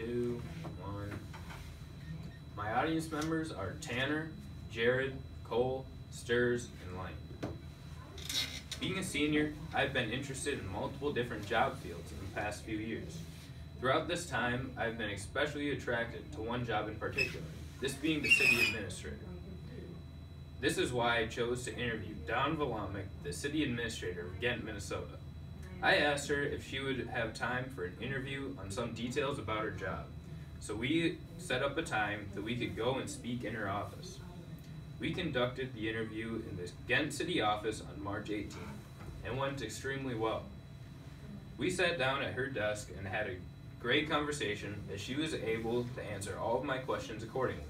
2, 1. My audience members are Tanner, Jared, Cole, Stirs, and Light. Being a senior, I've been interested in multiple different job fields in the past few years. Throughout this time, I've been especially attracted to one job in particular, this being the city administrator. This is why I chose to interview Dawn Valamek, the city administrator of Ghent, Minnesota. I asked her if she would have time for an interview on some details about her job, so we set up a time that we could go and speak in her office. We conducted the interview in the Ghent City office on March 18th, and went extremely well. We sat down at her desk and had a great conversation as she was able to answer all of my questions accordingly.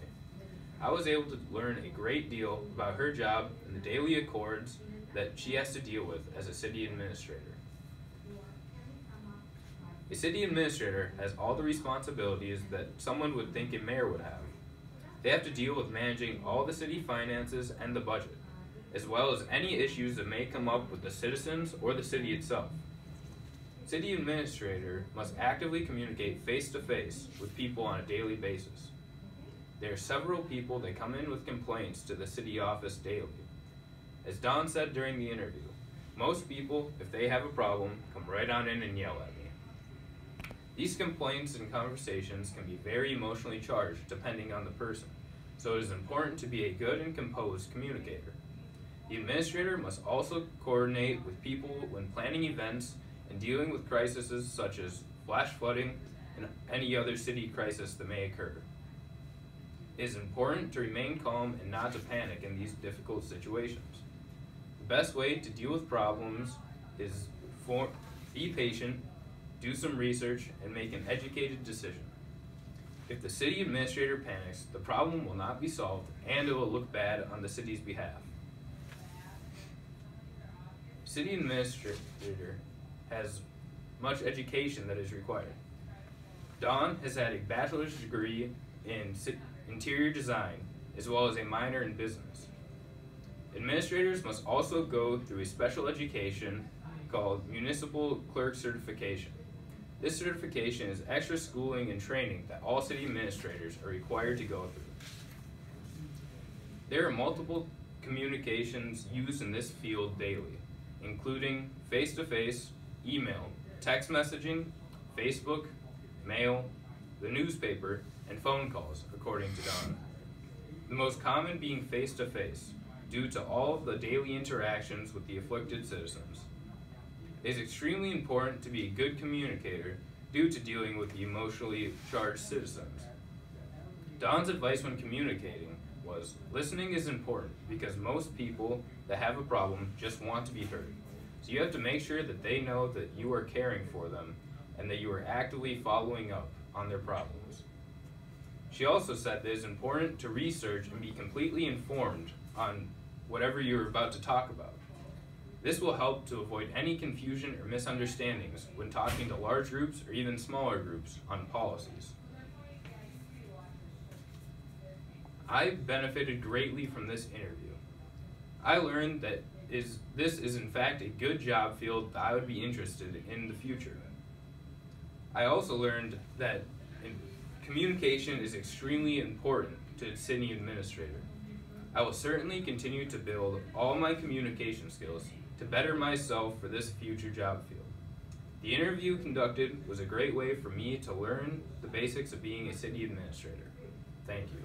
I was able to learn a great deal about her job and the daily accords that she has to deal with as a city administrator. A city administrator has all the responsibilities that someone would think a mayor would have. They have to deal with managing all the city finances and the budget, as well as any issues that may come up with the citizens or the city itself. City administrator must actively communicate face-to-face with people on a daily basis. There are several people that come in with complaints to the city office daily. As Dawn said during the interview, most people, if they have a problem, come right on in and yell at me. These complaints and conversations can be very emotionally charged depending on the person, so it is important to be a good and composed communicator. The administrator must also coordinate with people when planning events and dealing with crises such as flash flooding and any other city crisis that may occur. It is important to remain calm and not to panic in these difficult situations. The best way to deal with problems is be patient, do some research, and make an educated decision. If the city administrator panics, the problem will not be solved and it will look bad on the city's behalf. City administrator has much education that is required. Dawn has had a bachelor's degree in interior design, as well as a minor in business. Administrators must also go through a special education called Municipal Clerk Certification. This certification is extra schooling and training that all city administrators are required to go through. There are multiple communications used in this field daily, including face-to-face, email, text messaging, Facebook, mail, the newspaper, and phone calls, according to Dawn. The most common being face-to-face, due to all of the daily interactions with the afflicted citizens. It is extremely important to be a good communicator due to dealing with the emotionally charged citizens. Dawn's advice when communicating was, listening is important because most people that have a problem just want to be heard. So you have to make sure that they know that you are caring for them and that you are actively following up on their problems. She also said that it is important to research and be completely informed on whatever you're about to talk about. This will help to avoid any confusion or misunderstandings when talking to large groups or even smaller groups on policies. I benefited greatly from this interview. I learned that this is in fact a good job field that I would be interested in the future. I also learned that communication is extremely important to the city administrator. I will certainly continue to build all my communication skills to better myself for this future job field. The interview conducted was a great way for me to learn the basics of being a city administrator. Thank you.